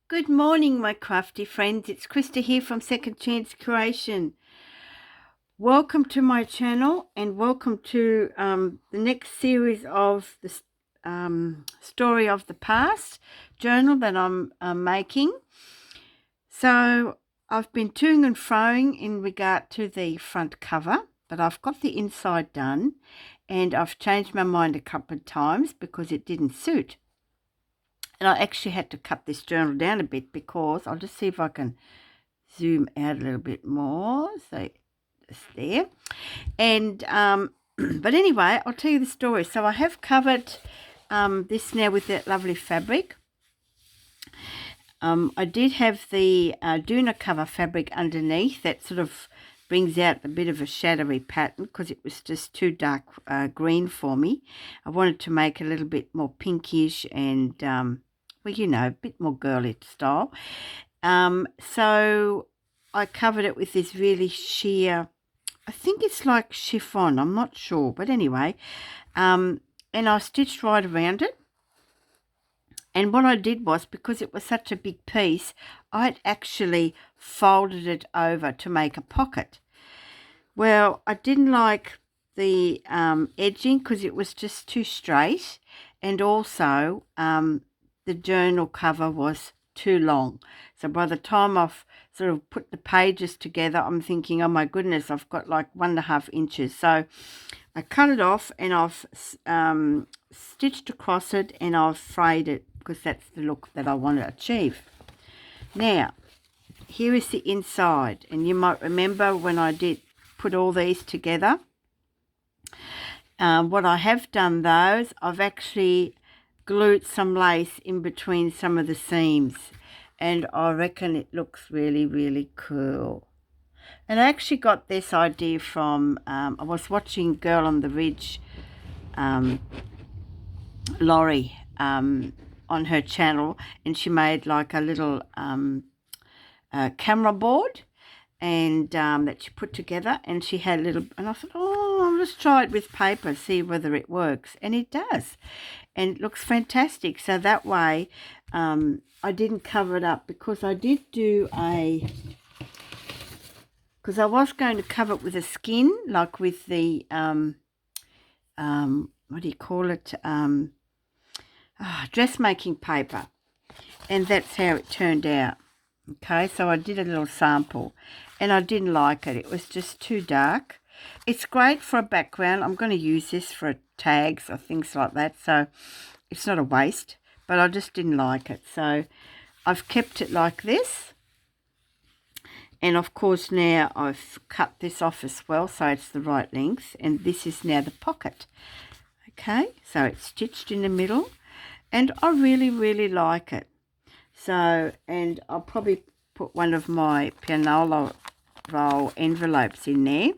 Good morning, my crafty friends. It's Krista here from Second Chance Creation. Welcome to my channel and welcome to the next series of the Story of the Past journal that I'm making. So I've been toing and froing in regard to the front cover, but I've got the inside done and I've changed my mind a couple of times because it didn't suit. And I actually had to cut this journal down a bit because I'll just see if I can zoom out a little bit more. So it's there. And but anyway, I'll tell you the story. So I have covered this now with that lovely fabric. I did have the Doona cover fabric underneath that sort of brings out a bit of a shadowy pattern because it was just too dark green for me. I wanted to make a little bit more pinkish and well, you know, a bit more girly style. So I covered it with this really sheer, I think it's like chiffon, I'm not sure, but anyway, and I stitched right around it. And what I did was, because it was such a big piece, I'd actually folded it over to make a pocket. Well, I didn't like the edging because it was just too straight, and also the journal cover was too long. So by the time I've sort of put the pages together, I'm thinking, oh my goodness, I've got like 1.5 inches. So I cut it off and I've stitched across it and I've frayed it because that's the look that I want to achieve. Now, here is the inside, and you might remember when I did put all these together. What I have done those, I've actually glued some lace in between some of the seams, and I reckon it looks really, really cool. And I actually got this idea from, I was watching Girl on the Ridge, Laurie, on her channel, and she made like a little camera board and that she put together, and she had a little, and I thought, oh, I'll just try it with paper, see whether it works, and it does, and it looks fantastic. So that way I didn't cover it up because I did do because I was going to cover it with a skin, like with the what do you call it, dressmaking paper, and that's how it turned out. Okay, so I did a little sample and I didn't like it. It was just too dark. It's great for a background. I'm going to use this for tags or things like that, so it's not a waste, but I just didn't like it. So I've kept it like this. And of course now I've cut this off as well, so it's the right length. And this is now the pocket. Okay, so it's stitched in the middle. And I really, really like it. So, and I'll probably put one of my pianola roll envelopes in there.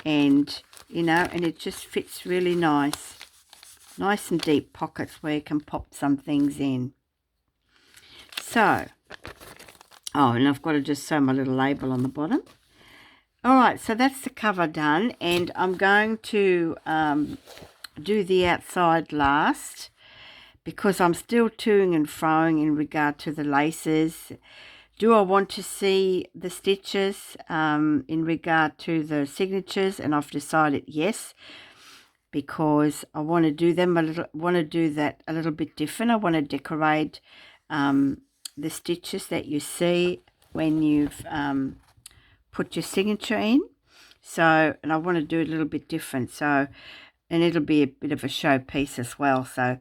And, you know, and it just fits really nice. Nice and deep pockets where you can pop some things in. So, oh, and I've got to just sew my little label on the bottom. All right, so that's the cover done. And I'm going to do the outside last, because I'm still toing and froing in regard to the laces. Do I want to see the stitches in regard to the signatures? And I've decided yes, because I want to do them that a little bit different. I want to decorate the stitches that you see when you've put your signature in. So, and I want to do it a little bit different. So, and it'll be a bit of a showpiece as well. So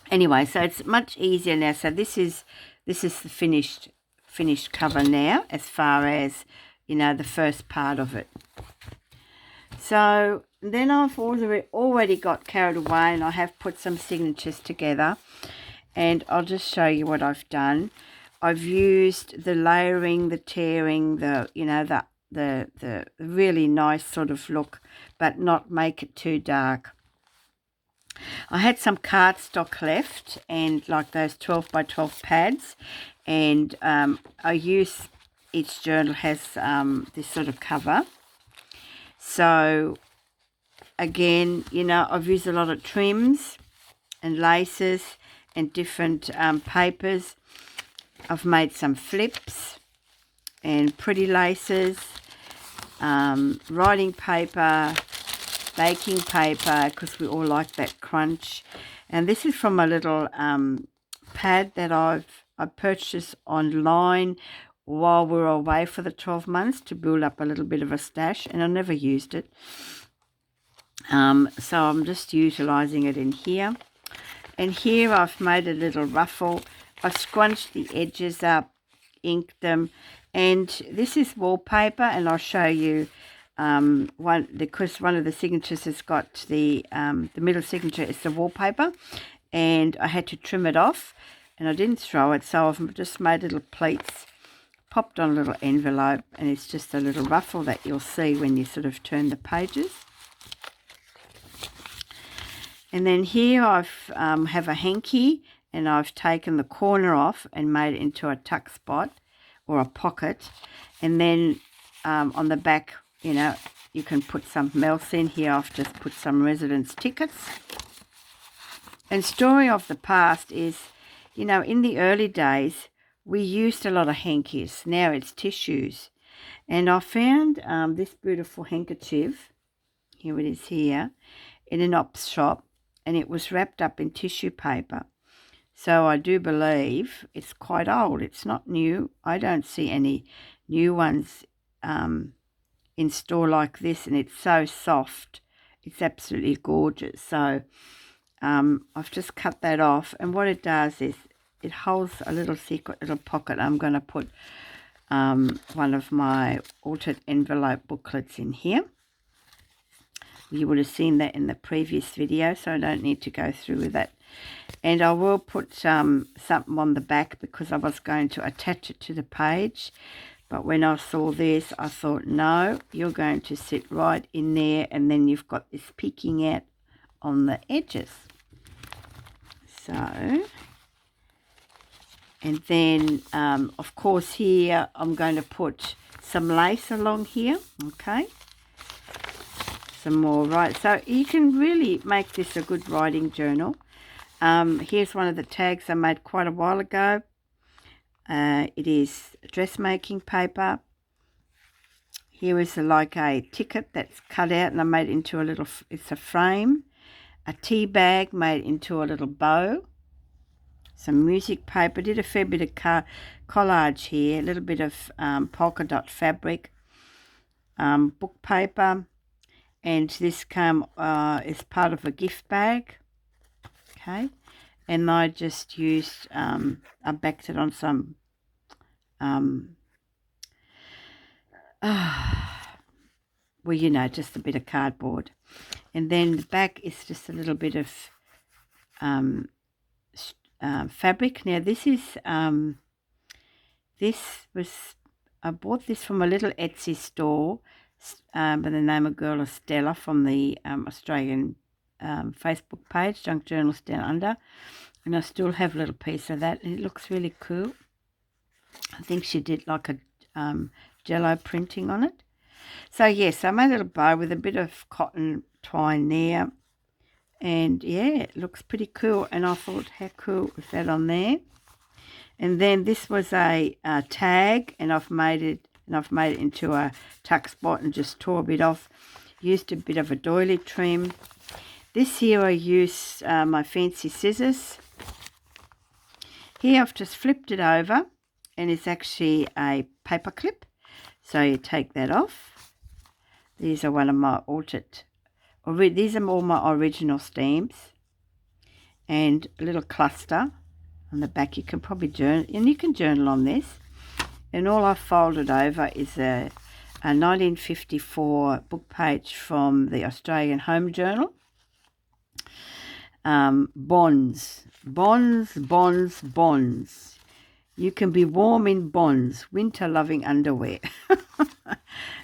anyway, so it's much easier now. So this is the finished cover now, as far as, you know, the first part of it. So then I've already got carried away, and I have put some signatures together, and I'll just show you what I've done. I've used the layering, the tearing, the, you know, the really nice sort of look, but not make it too dark. I had some cardstock left, and like those 12 by 12 pads, and I use, each journal has this sort of cover. So again, you know, I've used a lot of trims and laces and different papers. I've made some flips and pretty laces, writing paper, baking paper, because we all like that crunch. And this is from a little pad that I purchased online while we were away for the 12 months to build up a little bit of a stash, and I never used it. So I'm just utilising it in here. And here I've made a little ruffle. I've scrunched the edges up, inked them, and this is wallpaper, and I'll show you because one of the signatures has got the middle signature is the wallpaper, and I had to trim it off, and I didn't throw it, so I've just made little pleats, popped on a little envelope, and it's just a little ruffle that you'll see when you sort of turn the pages. And then here I've have a hanky, and I've taken the corner off and made it into a tuck spot or a pocket. And then on the back, you know, you can put something else in. Here I've just put some residence tickets. And story of the past is, you know, in the early days, we used a lot of hankies. Now it's tissues. And I found this beautiful handkerchief, here it is here, in an op shop, and it was wrapped up in tissue paper. So I do believe it's quite old. It's not new. I don't see any new ones in store like this, and it's so soft. It's absolutely gorgeous. So I've just cut that off, and what it does is it holds a little secret little pocket. I'm going to put one of my altered envelope booklets in here. You would have seen that in the previous video, so I don't need to go through with that. And I will put something on the back because I was going to attach it to the page. But when I saw this, I thought, no, you're going to sit right in there, and then you've got this peeking out on the edges. So, and then, of course, here I'm going to put some lace along here, okay? Some more, right? So you can really make this a good writing journal. Here's one of the tags I made quite a while ago. It is dressmaking paper. Here is like a ticket that's cut out, and I made it into a little, it's a frame. A tea bag made into a little bow. Some music paper. Did a fair bit of collage here. A little bit of polka dot fabric. Book paper. And this came as part of a gift bag. Okay. And I just used, I backed it on some, well, you know, just a bit of cardboard. And then the back is just a little bit of fabric. Now this is, I bought this from a little Etsy store by the name of Girl of Stella from the Australian Facebook page, Junk Journals Down Under, and I still have a little piece of that, and it looks really cool. I think she did like a jello printing on it. So yes, I made a little bow with a bit of cotton twine there, and yeah, it looks pretty cool, and I thought, how cool was that on there? And then this was a tag, and I've made it into a tuck spot and just tore a bit off. Used a bit of a doily trim. This here I used my fancy scissors. Here I've just flipped it over, and it's actually a paper clip. So you take that off. These are one of my these are all my original stamps. And a little cluster on the back. You can probably journal, and you can journal on this. And all I've folded over is a 1954 book page from the Australian Home Journal. Bonds. Bonds, bonds, bonds. You can be warm in bonds, winter-loving underwear.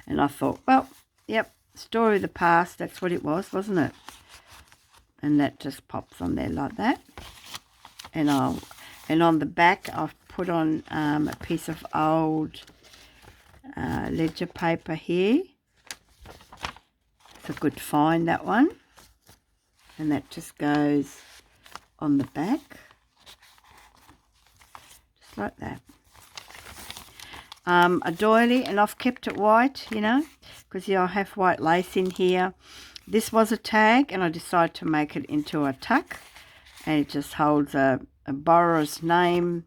And I thought, well, yep, story of the past, that's what it was, wasn't it? And that just pops on there like that. And on the back, I've put on a piece of old ledger paper here. It's a good find, that one. And that just goes on the back. Just like that. a doily, and I've kept it white, you know, because I have white lace in here. This was a tag, and I decided to make it into a tuck, and it just holds a borrower's name.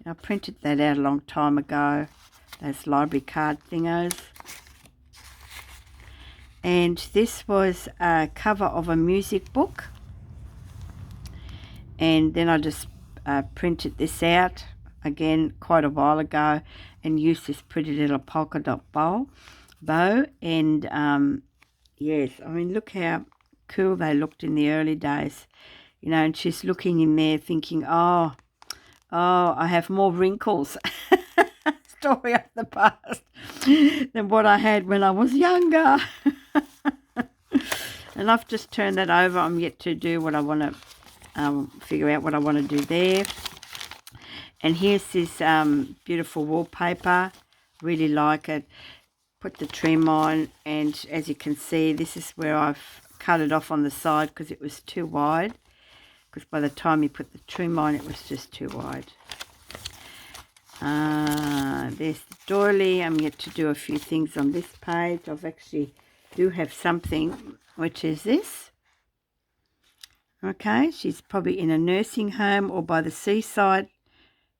I printed that out a long time ago, those library card thingos. And this was a cover of a music book, and then I just printed this out again quite a while ago and used this pretty little polka dot bow. And yes, I mean, look how cool they looked in the early days, you know. And she's looking in there thinking, oh, I have more wrinkles, story of the past, than what I had when I was younger. And I've just turned that over. I'm yet to do what I want to, figure out what I want to do there. And here's this beautiful wallpaper. Really like it. Put the trim on, and as you can see, this is where I've cut it off on the side because it was too wide. Because by the time you put the trim on, it was just too wide. There's the doily. I'm yet to do a few things on this page. I've actually do have something, which is this. Okay, she's probably in a nursing home or by the seaside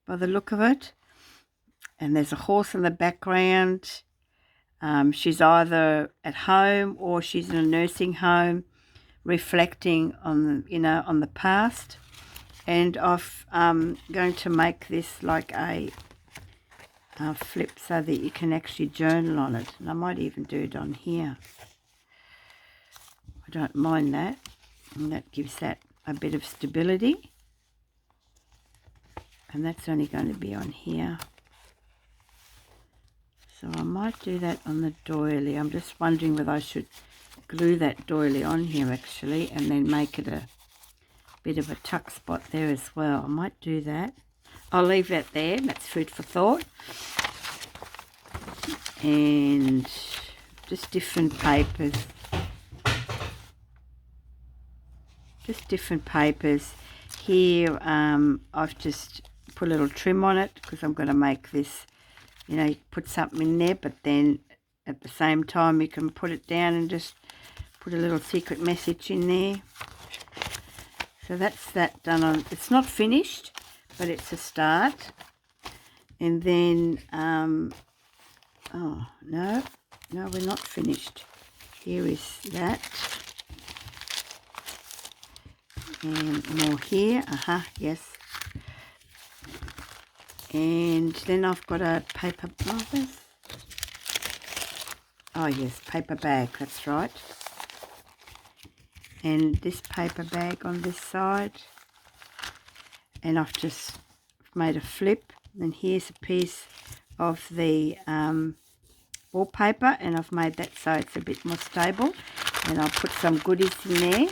by the look of it. And there's a horse in the background. She's either at home or she's in a nursing home, reflecting on, you know, on the past. And I'm going to make this like a flip so that you can actually journal on it. And I might even do it on here. I don't mind that. And that gives that a bit of stability. And that's only going to be on here. So I might do that on the doily. I'm just wondering whether I should glue that doily on here actually, and then make it a bit of a tuck spot there as well. I might do that. I'll leave that there. That's food for thought. And just different papers. Just different papers. Here I've just put a little trim on it because I'm going to make this, you know, you put something in there, but then at the same time you can put it down and just put a little secret message in there. So that's that done on. It's not finished, but it's a start. And then, oh, no, we're not finished. Here is that. And more here, yes. And then I've got a paper, oh yes, paper bag, that's right. And this paper bag on this side. And I've just made a flip. And here's a piece of the wallpaper, and I've made that so it's a bit more stable. And I'll put some goodies in there.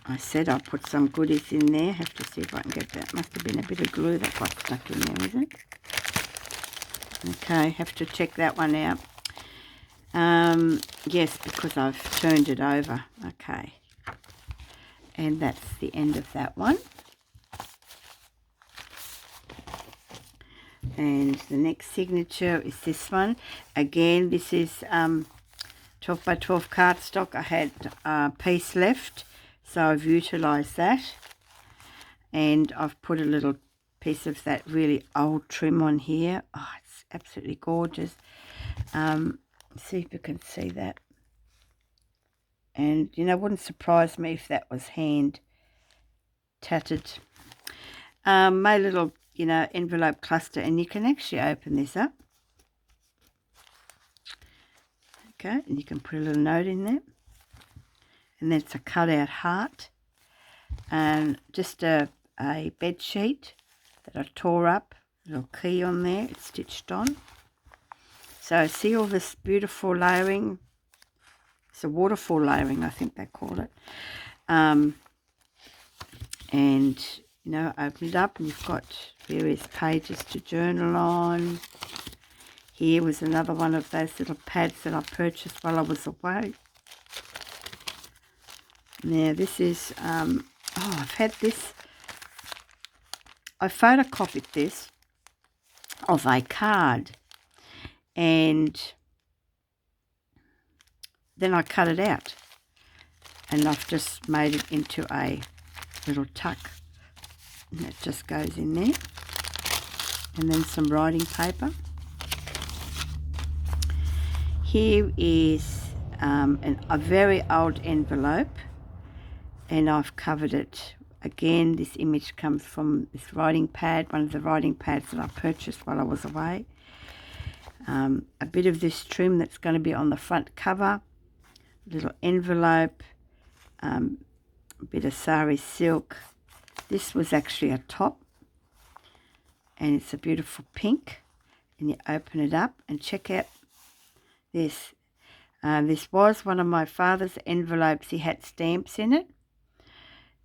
I said I'll put some goodies in there. Have to see if I can get that. Must have been a bit of glue that got stuck in there, isn't it? Okay, have to check that one out. Yes, because I've turned it over. Okay. And that's the end of that one. And the next signature is this one. Again, this is 12 by 12 cardstock. I had a piece left, so I've utilised that. And I've put a little piece of that really old trim on here. Oh, it's absolutely gorgeous. See if you can see that. And, you know, it wouldn't surprise me if that was hand tattered. My little, you know, envelope cluster, and you can actually open this up. Okay, and you can put a little note in there. And that's a cutout heart. And just a bed sheet that I tore up. A little key on there, it's stitched on. So see all this beautiful layering. It's a waterfall layering, I think they call it. And, you know, open it up and you've got various pages to journal on. Here was another one of those little pads that I purchased while I was away. Now this is, I've had this. I photocopied this of a card. And then I cut it out, and I've just made it into a little tuck, and it just goes in there. And then some writing paper. Here is a very old envelope, and I've covered it. Again, this image comes from this writing pad, one of the writing pads that I purchased while I was away. A bit of this trim that's going to be on the front cover, little envelope, a bit of sari silk. This was actually a top, and it's a beautiful pink, and you open it up and check out this. This was one of my father's envelopes. He had stamps in it.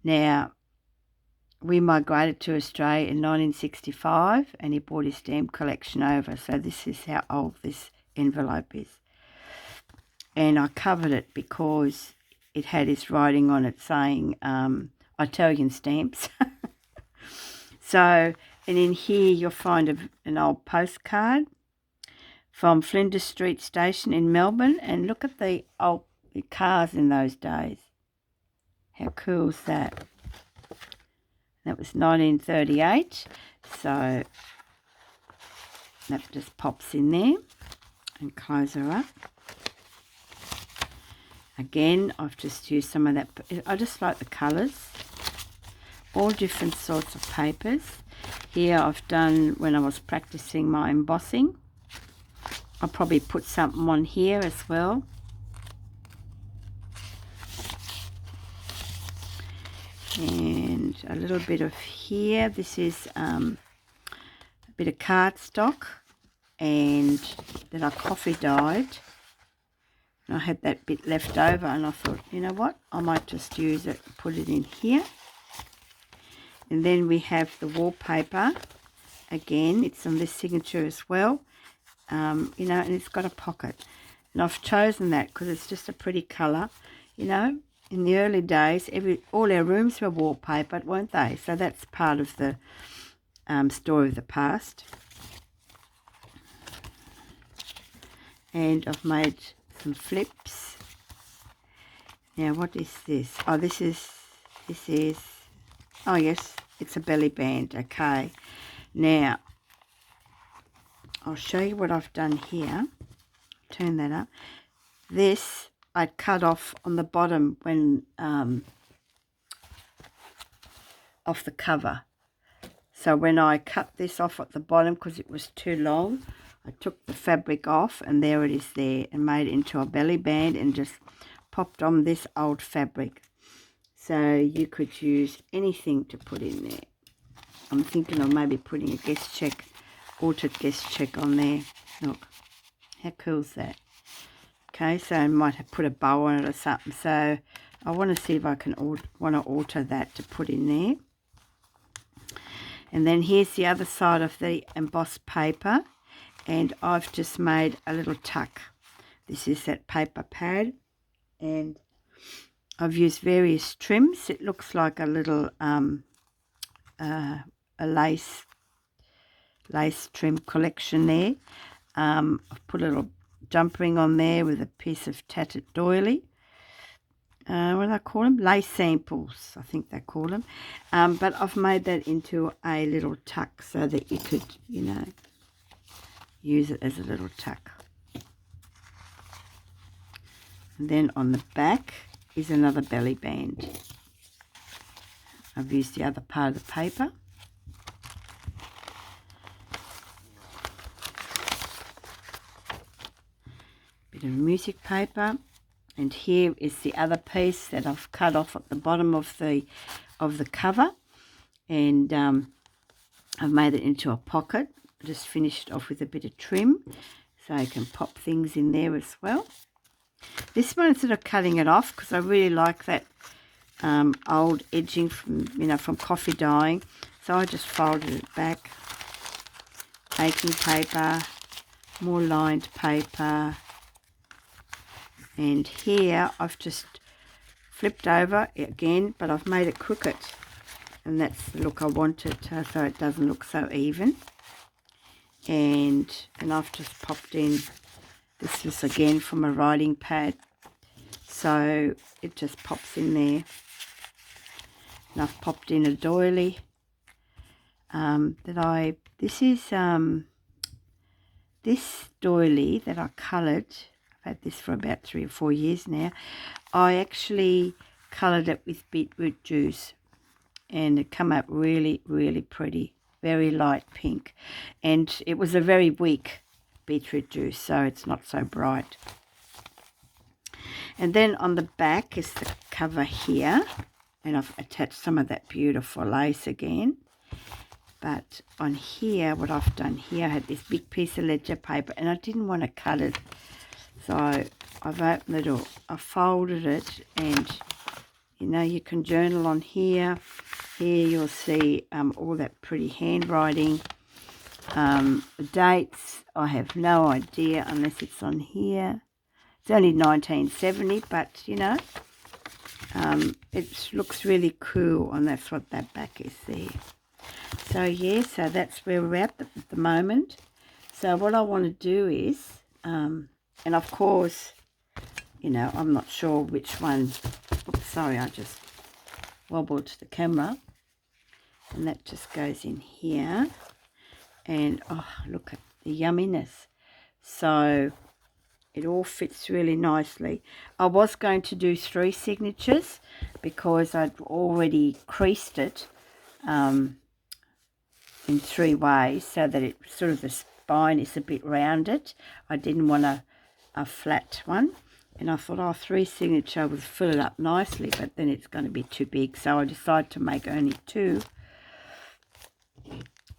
Now, we migrated to Australia in 1965, and he brought his stamp collection over. So this is how old this envelope is. And I covered it because it had his writing on it saying Italian stamps. So, and in here you'll find an old postcard from Flinders Street Station in Melbourne. And look at the old cars in those days. How cool is that? That was 1938, so that just pops in there, and close her up. Again, I've just used some of that. I just like the colours, all different sorts of papers. Here I've done, when I was practicing my embossing, I'll probably put something on here as well. And a little bit of here. This is a bit of cardstock, and that I coffee dyed. And I had that bit left over, and I thought, you know what, I might just use it, put it in here. And then we have the wallpaper. Again, it's on this signature as well. You know, and it's got a pocket. And I've chosen that because it's just a pretty colour, you know. In the early days, all our rooms were wallpapered, weren't they? So that's part of the story of the past. And I've made some flips. Now, what is this? Oh, this is, oh yes, it's a belly band. Okay. Now, I'll show you what I've done here. Turn that up. This I cut off on the bottom when off the cover. So when I cut this off at the bottom because it was too long, I took the fabric off, and there it is there, and made it into a belly band and just popped on this old fabric. So you could use anything to put in there. I'm thinking of maybe putting a guest check, altered guest check on there. Look, how cool is that? Okay, so I might have put a bow on it or something. So I want to see if I can alter that to put in there. And then here's the other side of the embossed paper, and I've just made a little tuck. This is that paper pad, and I've used various trims. It looks like a little a lace trim collection there. I've put a little jump ring on there with a piece of tattered doily. What do I call them? Lace samples, I think they call them. But I've made that into a little tuck so that you could, you know, use it as a little tuck. And then on the back is another belly band. I've used the other part of the paper. Bit of music paper. And here is the other piece that I've cut off at the bottom of the cover, and I've made it into a pocket. Just finished off with a bit of trim, so I can pop things in there as well. This one, instead of cutting it off, because I really like that old edging from coffee dyeing, so I just folded it back. Baking paper, more lined paper. And here I've just flipped over again, but I've made it crooked, and that's the look I wanted, so it doesn't look so even. and I've just popped in, this was again from a writing pad, so it just pops in there. And I've popped in a doily this doily that I coloured. I've had this for about 3 or 4 years now. I actually coloured it with beetroot juice, and it come out really, really pretty, very light pink, and it was a very weak beetroot juice, so it's not so bright. And then on the back is the cover here, and I've attached some of that beautiful lace again. But on here, what I've done here, I had this big piece of ledger paper, and I didn't want to cut it, so I've opened it up, I folded it, and you know, you can journal on here. Here you'll see all that pretty handwriting. The dates, I have no idea unless it's on here. It's only 1970, but you know, it looks really cool, and that's what that back is there. So yeah, so that's where we're at the moment. So what I want to do is, and of course, you know, I'm not sure which one. Oops, sorry, I just wobbled the camera. And that just goes in here. And oh, look at the yumminess. So it all fits really nicely. I was going to do 3 signatures because I'd already creased it in 3 ways, so that it sort of, the spine is a bit rounded. I didn't want a flat one, and I thought, oh, 3 signature would fill it up nicely, but then it's going to be too big, so I decided to make only 2.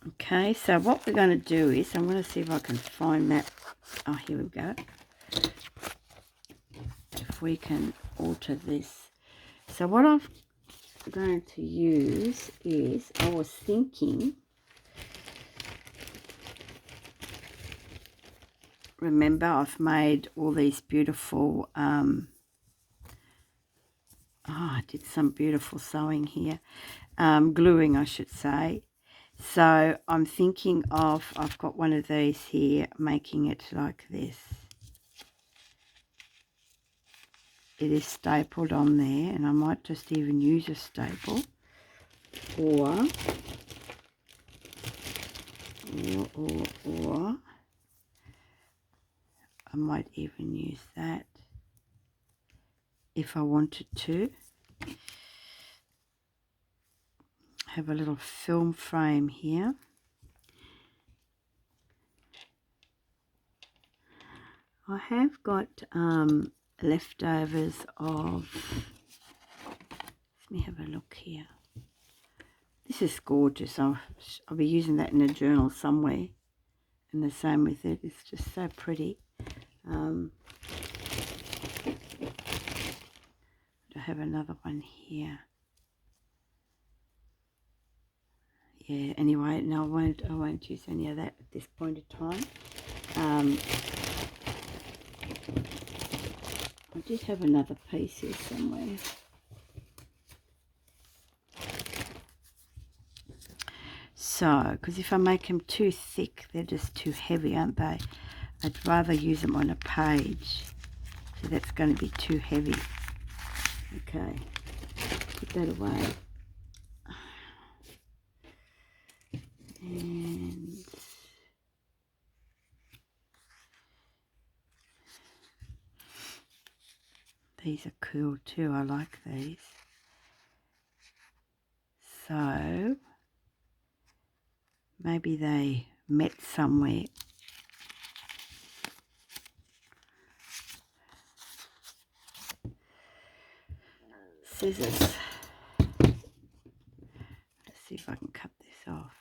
Okay, so what we're going to do is, I'm going to see if I can find that. Oh, here we go. If we can alter this. So what I'm going to use is, I was thinking, remember I've made all these beautiful, I did some beautiful sewing here, gluing I should say. So I'm thinking of, I've got one of these here, making it like this. It is stapled on there, and I might just even use a staple, or I might even use that if I wanted to. Have a little film frame here. I have got leftovers of, let me have a look here. This is gorgeous. I'll be using that in a journal somewhere, and the same with it. It's just so pretty. I have another one here. Yeah, anyway, no, I won't use any of that at this point in time. I did have another piece here somewhere. So, because if I make them too thick, they're just too heavy, aren't they? I'd rather use them on a page. So that's going to be too heavy. Okay, put that away. And these are cool too. I like these. So maybe they met somewhere. Scissors. Let's see if I can cut this off.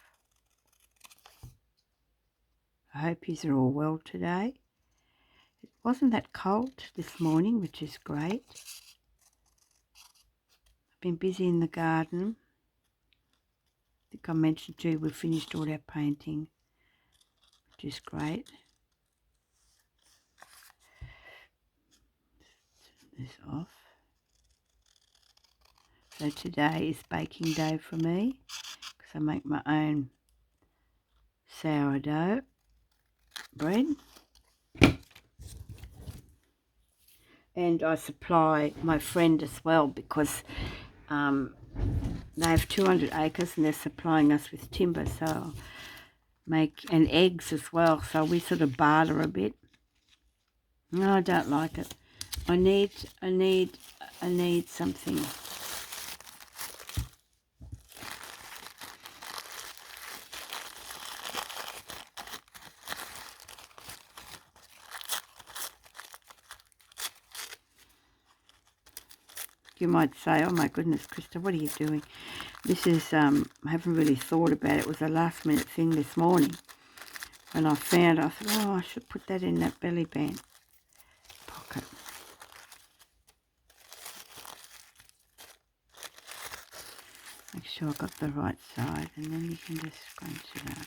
I hope you're all well today. It wasn't that cold this morning, which is great. I've been busy in the garden. I think I mentioned to you we finished all our painting, which is great. Turn this off. So today is baking day for me, because I make my own sourdough. bread. And I supply my friend as well because they have 200 acres and they're supplying us with timber, so and eggs as well, so we sort of barter a bit. No, I don't like it. I need something. You might say, oh my goodness, Krista, what are you doing? This is, I haven't really thought about it. It was a last minute thing this morning. When I found it, I thought, oh, I should put that in that belly band pocket. Make sure I got the right side, and then you can just scrunch it up.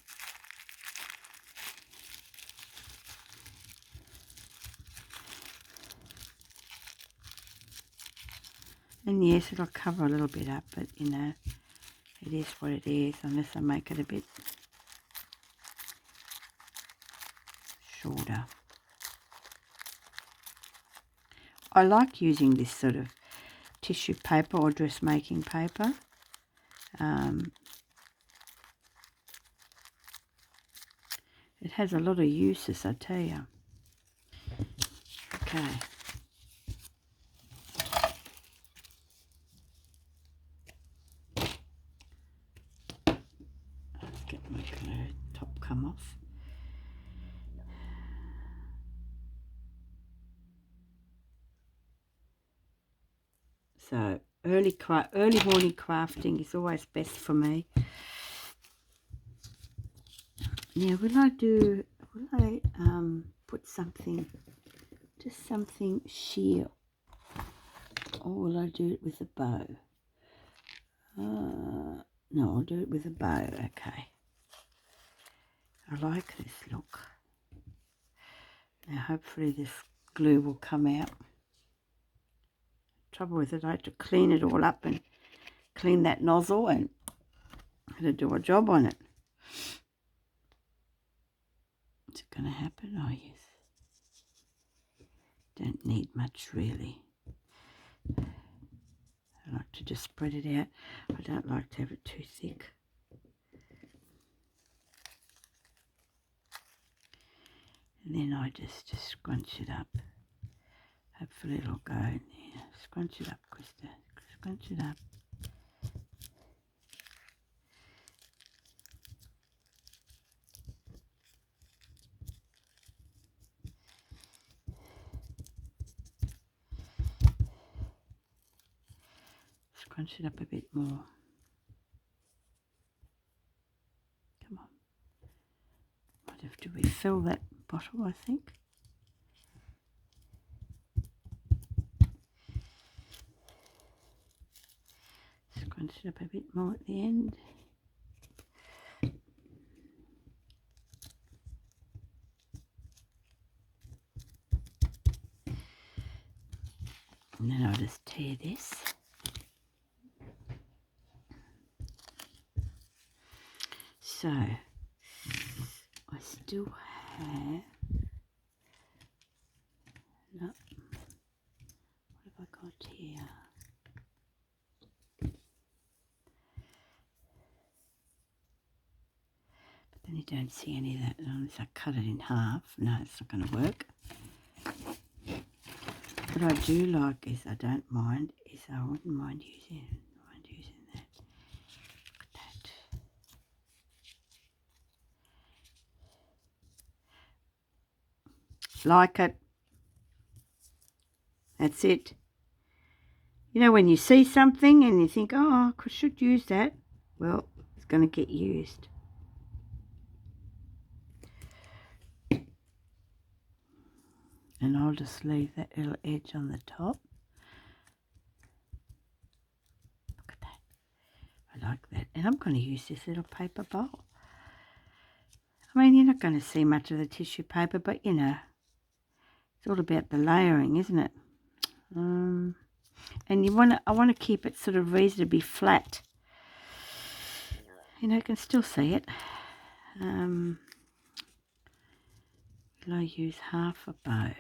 And yes, it'll cover a little bit up, but you know, it is what it is, unless I make it a bit shorter. I like using this sort of tissue paper or dressmaking paper. It has a lot of uses, I tell you. Okay. Let's get my top come off. So early morning crafting is always best for me. Now, will I put something, just something sheer, or will I do it with a bow? No, I'll do it with a bow. Okay. I like this look. Now, hopefully this glue will come out. Trouble with it, I had to clean it all up and clean that nozzle and had to do a job on it. Is it going to happen? Oh, yes. Don't need much, really. I like to just spread it out. I don't like to have it too thick. And then I just scrunch it up. Hopefully it'll go in there. Scrunch it up, Krista. Scrunch it up. Scrunch it up a bit more. Come on. Might have to refill that bottle, I think. Scrunch it up a bit more at the end. And then I'll just tear this. So, I still have, no, what have I got here? But then you don't see any of that unless I cut it in half. No, it's not going to work. What I do like is I don't mind, is I wouldn't mind using that. Look at that. Like it. That's it. You know, when you see something and you think, oh, I should use that, well, it's going to get used. And I'll just leave that little edge on the top. Look at that. I like that. And I'm going to use this little paper bowl. I mean, you're not going to see much of the tissue paper, but, you know, it's all about the layering, isn't it? And I want to keep it sort of reasonably flat. You know, you can still see it. Will I use half a bow?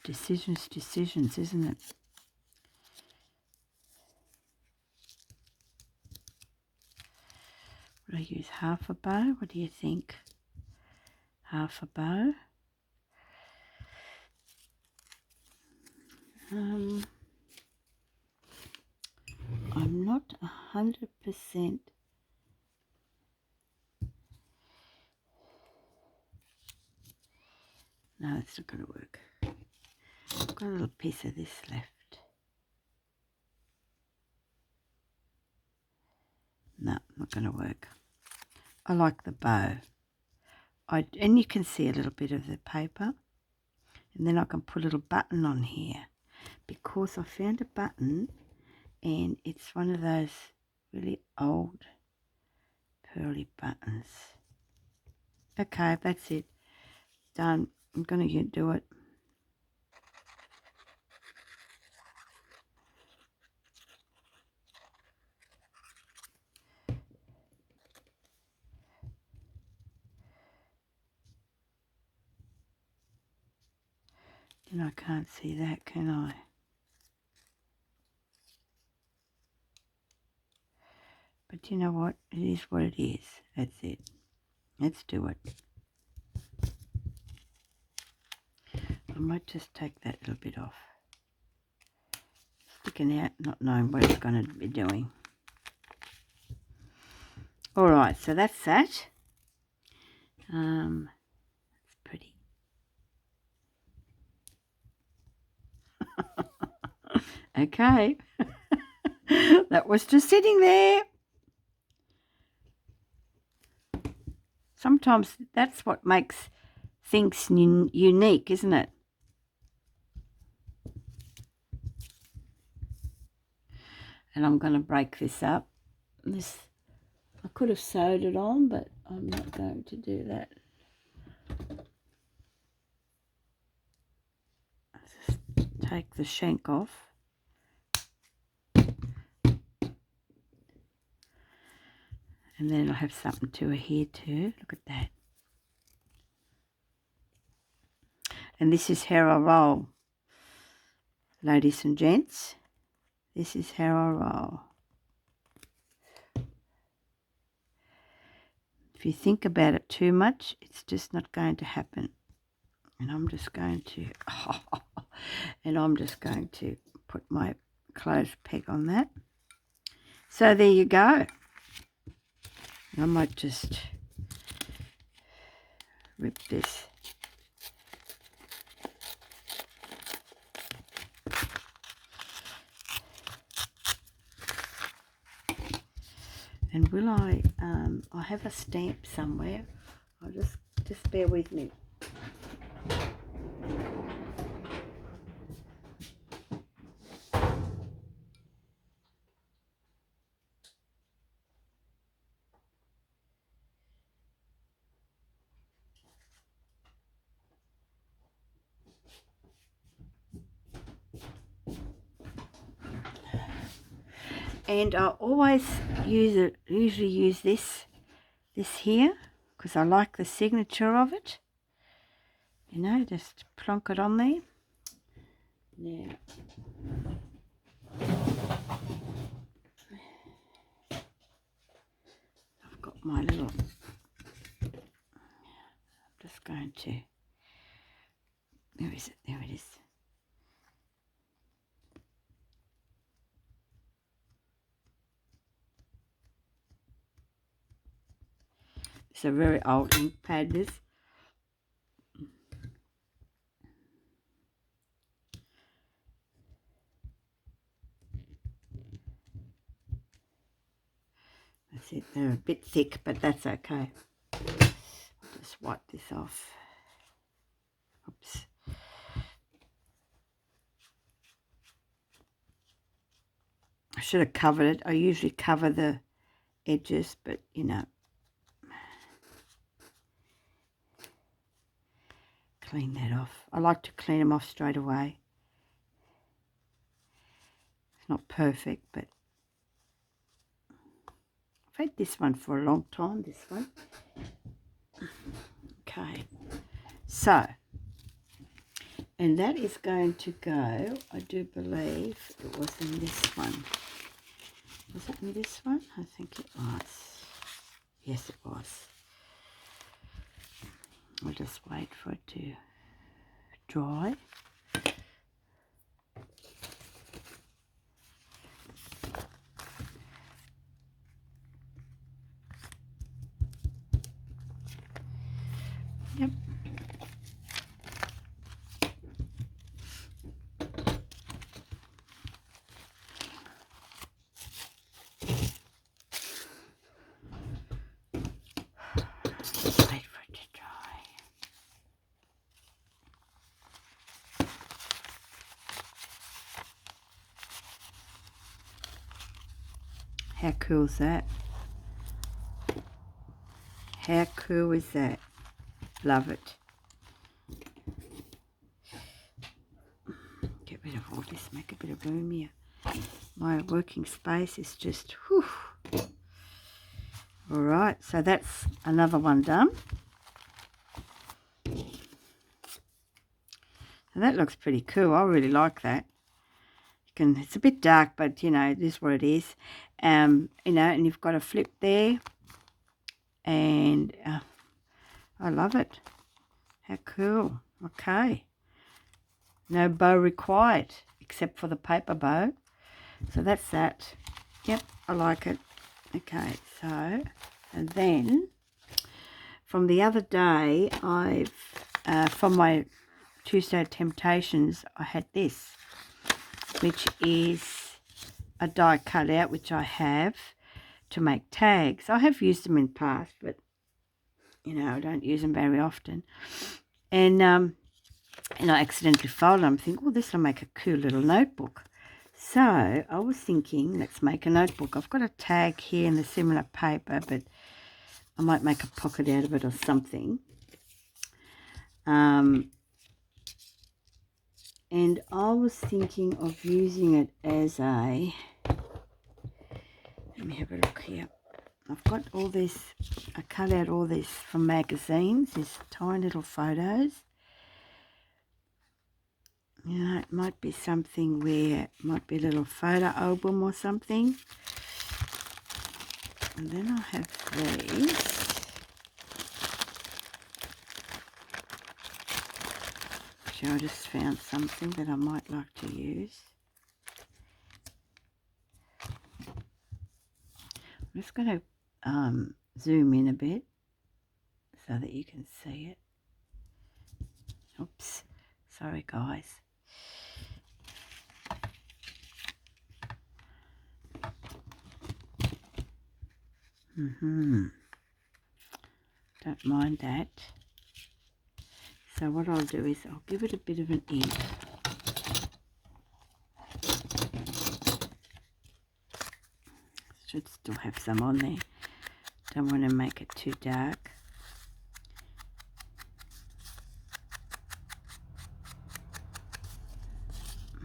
Decisions, isn't it? Will I use half a bow? What do you think? Half a bow? I'm not 100%. No, it's not going to work. I've got a little piece of this left. No, not going to work. I like the bow. And you can see a little bit of the paper. And then I can put a little button on here. Because I found a button and it's one of those really old pearly buttons. Okay, that's it. Done. I'm going to do it. And I can't see that, can I? But you know what? It is what it is. That's it. Let's do it. I might just take that little bit off. Sticking out, not knowing what it's going to be doing. Alright, so that's that. It's pretty. Okay. That was just sitting there. Sometimes that's what makes things unique, isn't it? And I'm going to break this up. I could have sewed it on, but I'm not going to do that. Just take the shank off. And then I'll have something to adhere to. Look at that. And this is how I roll. Ladies and gents, this is how I roll. If you think about it too much, it's just not going to happen. And I'm just going to, put my clothes peg on that. So there you go. I might just rip this. And will I have a stamp somewhere. I'll just bear with me. And I always usually use this here, because I like the signature of it. You know, just plonk it on there. Now, I've got my little, I'm just going to, where is it? There it is. It's a very old ink pad, this. That's it. They're a bit thick, but that's okay. I'll just wipe this off. Oops. I should have covered it. I usually cover the edges, but you know. Clean that off. I like to clean them off straight away. It's not perfect, but I've had this one for a long time, this one. Okay, so, and that is going to go, I do believe it was in this one. Was it in this one? I think it was. Yes, it was. I'll just wait for it to dry. Yep. Wait for it to dry. How cool is that? How cool is that? Love it. Get rid of all this, make a bit of room here. My working space is just, whew. All right, so that's another one done. And that looks pretty cool. I really like that. It's a bit dark, but you know, it is what it is. You know, and you've got a flip there, and I love it. How cool. Okay. No bow required except for the paper bow. So that's that. Yep, I like it. Okay, so, and then from the other day, from my Tuesday Temptations, I had this, which is a die cut out, which I have to make tags. I have used them in the past, but you know, I don't use them very often. And I accidentally folded them. I think, well, this will make a cool little notebook. So I was thinking, let's make a notebook. I've got a tag here in the similar paper, but I might make a pocket out of it or something. And I was thinking of using it as a, let me have a look here. I've got all this, I cut out all this from magazines, these tiny little photos. You know, it might be something where it might be a little photo album or something. And then I have these. Actually, I just found something that I might like to use. I'm just going to zoom in a bit so that you can see it. Oops, sorry guys. Don't mind that. So what I'll do is I'll give it a bit of an ink. Should still have some on there. Don't want to make it too dark.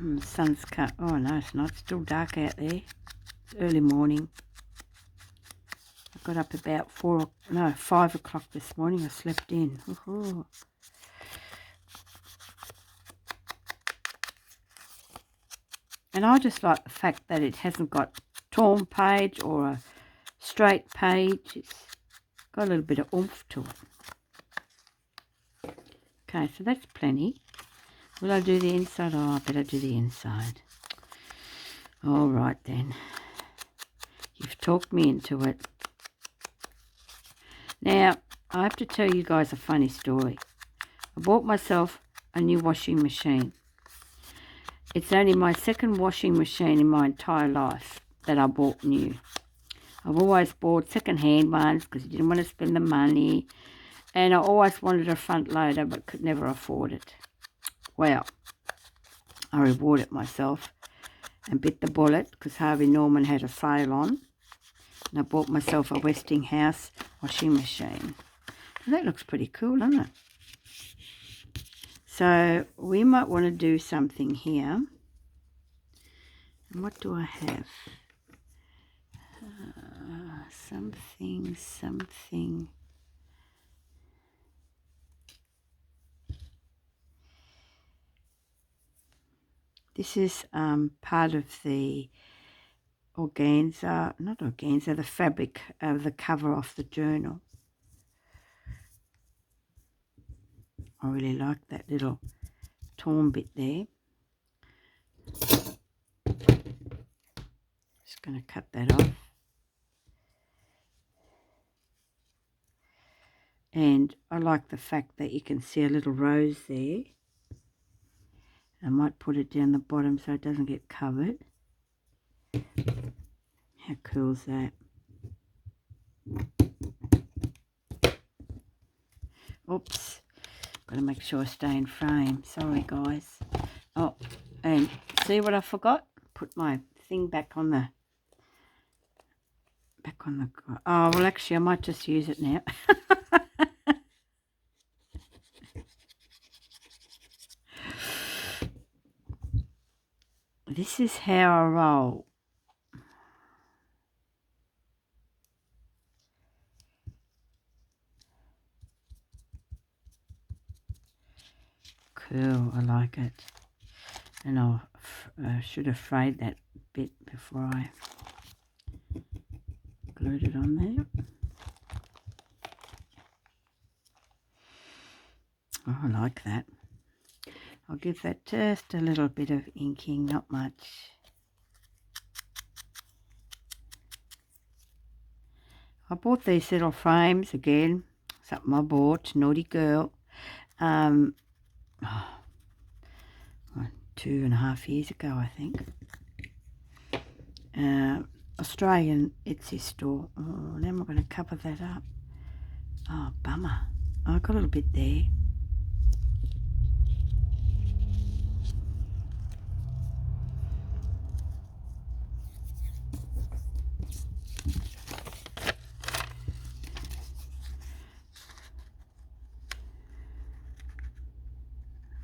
The sun's cut. Oh no, it's not. It's still dark out there. It's early morning. I got up about 5 o'clock this morning. I slept in. Ooh. And I just like the fact that it hasn't got torn page or a straight page. It's got a little bit of oomph to it. Okay, so that's plenty. Will I do the inside? Oh, I better do the inside. All right then. You've talked me into it. Now, I have to tell you guys a funny story. I bought myself a new washing machine. It's only my second washing machine in my entire life that I bought new. I've always bought second-hand ones because I didn't want to spend the money. And I always wanted a front loader but could never afford it. Well, I rewarded myself and bit the bullet because Harvey Norman had a sale on. And I bought myself a Westinghouse washing machine. And that looks pretty cool, doesn't it? So we might want to do something here. And what do I have? something. This is part of the organza, not organza, the fabric of the cover of the journal. I really like that little torn bit there. Just going to cut that off. And I like the fact that you can see a little rose there. I might put it down the bottom so it doesn't get covered. How cool is that? Oops. Got to make sure I stay in frame. Sorry, guys. Oh, and see what I forgot? Put my thing back on the... Oh, well, actually, I might just use it now. This is how I roll. Cool, I like it. And I should have frayed that bit before I glued it on there. Oh, I like that. I'll give that just a little bit of inking, not much. I bought these little frames again, something I bought, naughty girl, 2.5 years ago, I think. Australian Etsy store. Oh, now I'm going to cover that up. Oh, bummer. Oh, I got a little bit there.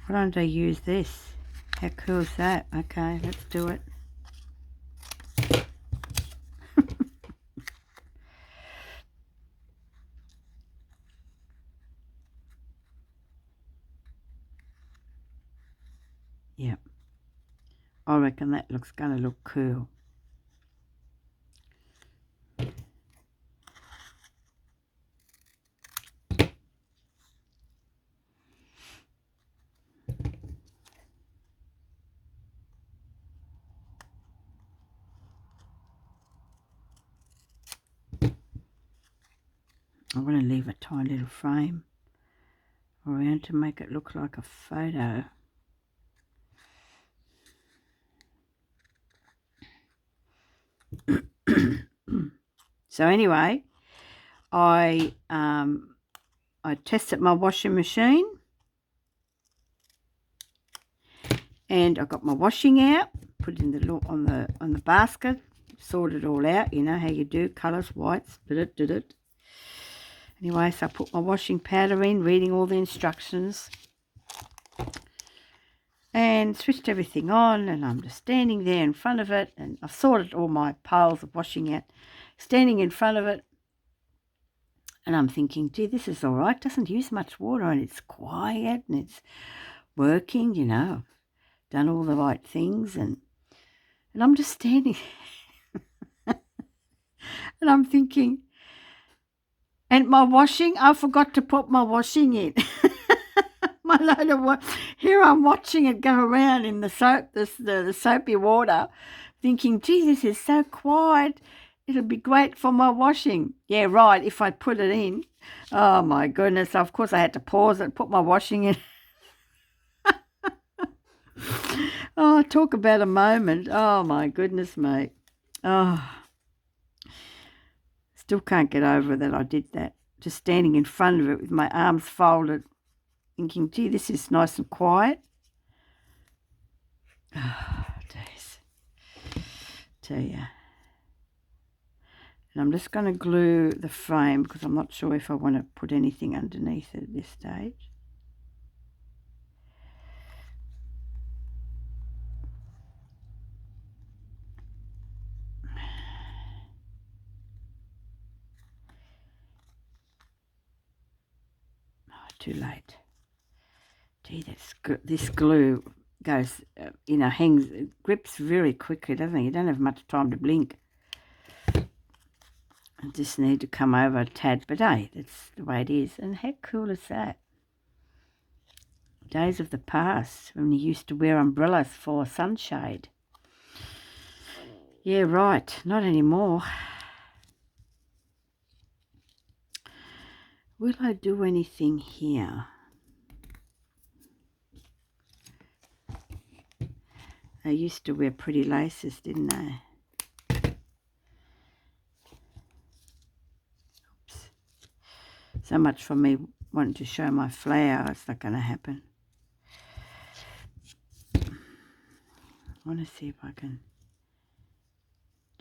Why don't I use this? How cool is that? Okay, let's do it. Yep. I reckon that looks going to look cool. I'm going to leave a tiny little frame around to make it look like a photo. So anyway, I tested my washing machine and I got my washing out, put it in the on the basket, sorted it all out. You know how you do, colours, whites, did it. Anyway, so I put my washing powder in, reading all the instructions, and switched everything on, and I'm just standing there in front of it, and I've sorted all my piles of washing out, standing in front of it, and I'm thinking, gee, this is all right, doesn't use much water, and it's quiet, and it's working, you know, done all the right things, and I'm just standing and I'm thinking, and my washing, I forgot to put my washing in. My load of here I'm watching it go around in the soap, the soapy water, thinking, gee, this is so quiet. It'll be great for my washing. Yeah, right, if I put it in. Oh, my goodness. Of course, I had to pause it, put my washing in. Oh, talk about a moment. Oh, my goodness, mate. Oh, still can't get over that I did that. Just standing in front of it with my arms folded, thinking, gee, this is nice and quiet. Oh, days. Tell you. And I'm just going to glue the frame because I'm not sure if I want to put anything underneath it at this stage. too late. Gee, this glue goes, hangs, grips really quickly, doesn't it? You don't have much time to blink. I just need to come over a tad, but hey, that's the way it is. And how cool is that? Days of the past when you used to wear umbrellas for sunshade. Yeah, right, not anymore. Will I do anything here? They used to wear pretty laces, didn't they? Oops. So much for me wanting to show my flower. It's not going to happen. I want to see if I can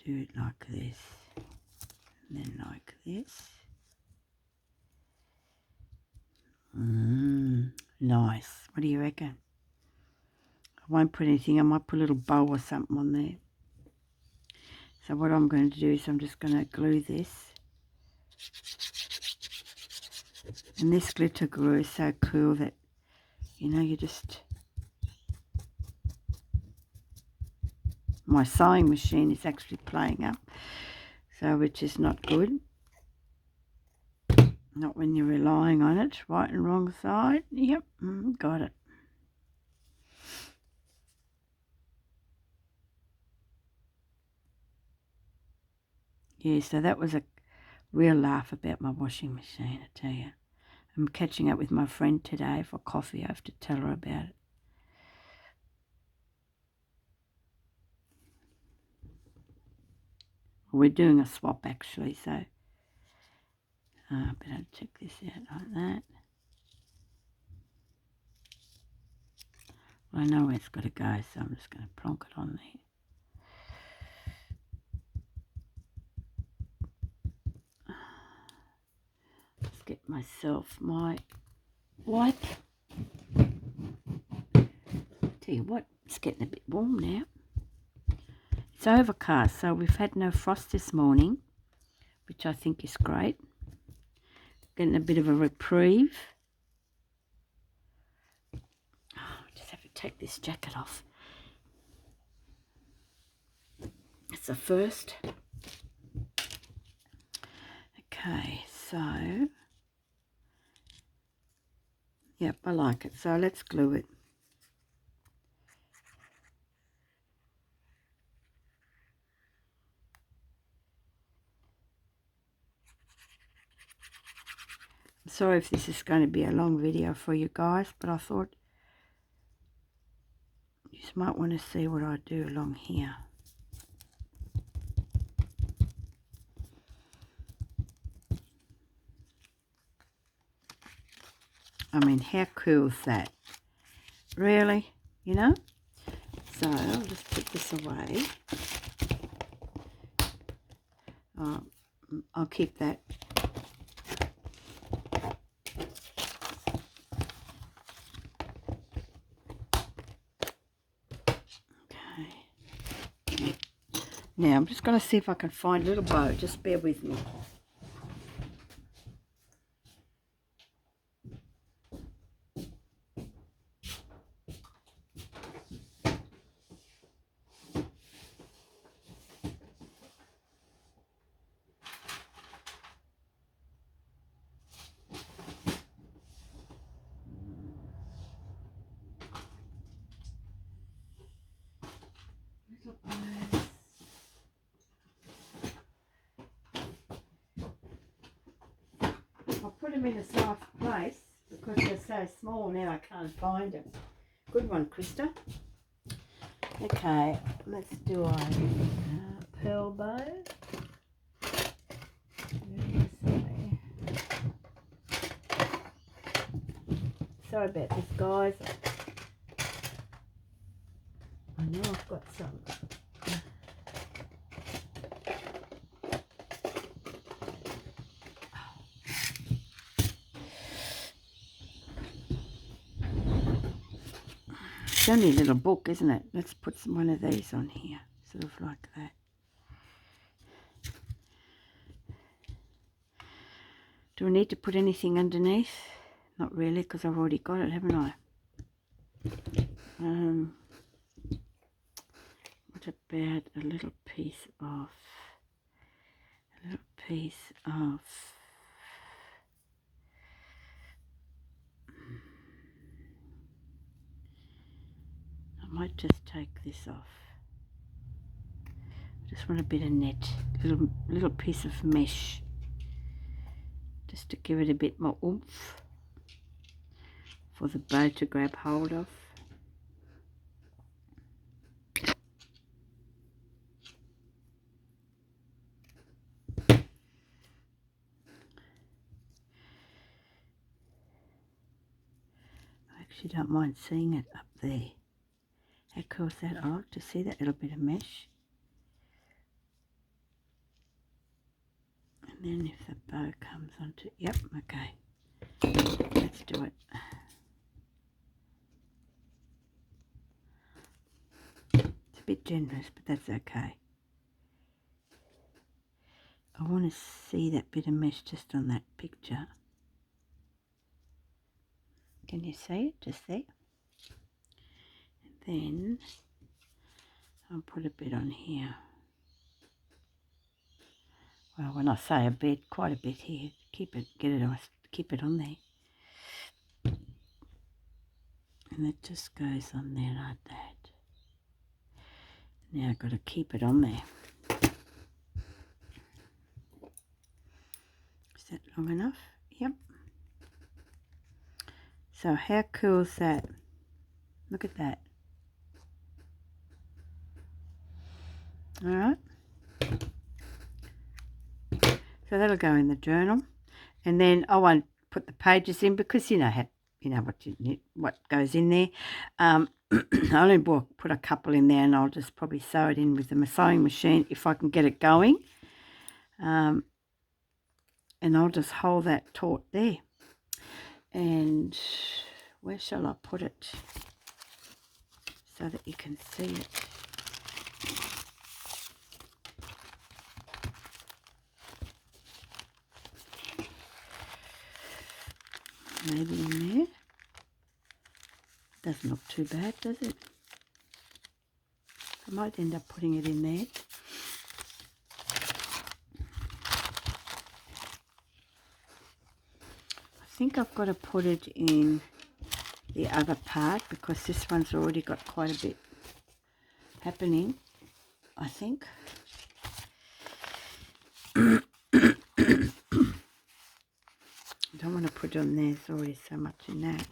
do it like this. And then like this. Nice. What do you reckon? I won't put anything. I might put a little bow or something on there. So what I'm going to do is I'm just going to glue this. And this glitter glue is so cool that, you just... My sewing machine is actually playing up, so which is not good. Not when you're relying on it. Right and wrong side. Yep, got it. Yeah, so that was a real laugh about my washing machine, I tell you. I'm catching up with my friend today for coffee. I have to tell her about it. We're doing a swap actually, so better check this out like that. Well, I know where it's got to go, so I'm just going to plonk it on there. Let's get myself my wipe. Tell you what, it's getting a bit warm now. It's overcast, so we've had no frost this morning, which I think is great. Getting a bit of a reprieve. I just have to take this jacket off. It's a first. Okay, so, yep, I like it. So let's glue it. I'm sorry if this is going to be a long video for you guys, but I thought you might want to see what I do along here. I mean, how cool is that? Really? So I'll just put this away. I'll keep that. Okay. Now I'm just going to see if I can find a little bow. Just bear with me. I'll put them in a soft place because they're so small now I can't find them. Good one, Krista. Okay, let's do a pearl bow. Sorry about this, guys. I know I've got some. It's only a little book, isn't it? Let's put one of these on here, sort of like that. Do I need to put anything underneath? Not really, because I've already got it, haven't I? What about a little piece of, I might just take this off. I just want a bit of net, little piece of mesh, just to give it a bit more oomph for the bow to grab hold of. I actually don't mind seeing it up there. How cool is that? I like to see that little bit of mesh. And then if the bow comes onto, yep, okay. Let's do it. It's a bit generous, but that's okay. I want to see that bit of mesh just on that picture. Can you see it just there? And then I'll put a bit on here. Well, when I say a bit, quite a bit here. Keep it on there. And it just goes on there like that. Now I've got to keep it on there. Is that long enough? Yep. So how cool is that? Look at that. Alright. So that'll go in the journal. And then I won't put the pages in because you know what goes in there. I'll only put a couple in there and I'll just probably sew it in with the sewing machine if I can get it going. And I'll just hold that taut there. And where shall I put it so that you can see it? Maybe in there. Doesn't look too bad, does it? I might end up putting it in there. I think I've got to put it in the other part because this one's already got quite a bit happening, I think. I don't want to put it on there, there's already so much in that.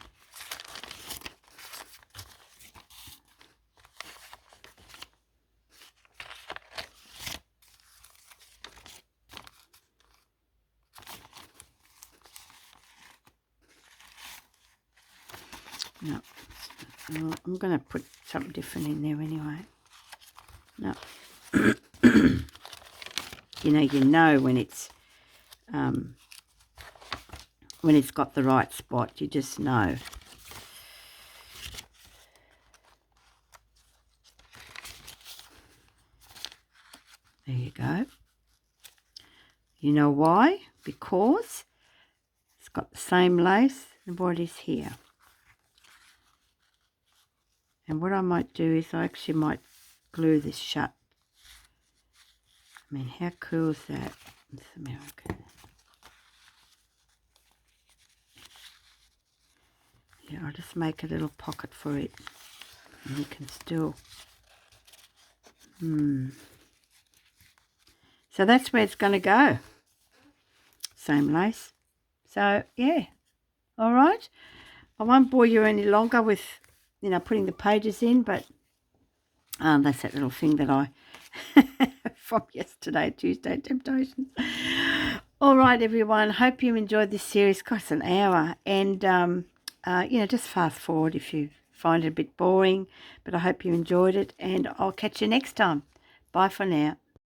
No, I'm going to put something different in there anyway. No. you know when it's got the right spot, you just know. There you go. You know why? Because it's got the same lace and what is here. And what I might do is I actually might glue this shut. I mean, how cool is that? It's American. Yeah, I'll just make a little pocket for it. And you can still... So that's where it's going to go. Same lace. So, yeah. All right. I won't bore you any longer with, putting the pages in, but that's that little thing that I... from yesterday, Tuesday Temptations. All right, everyone. Hope you enjoyed this series. Gosh, it's an hour. And, just fast forward if you find it a bit boring. But I hope you enjoyed it. And I'll catch you next time. Bye for now.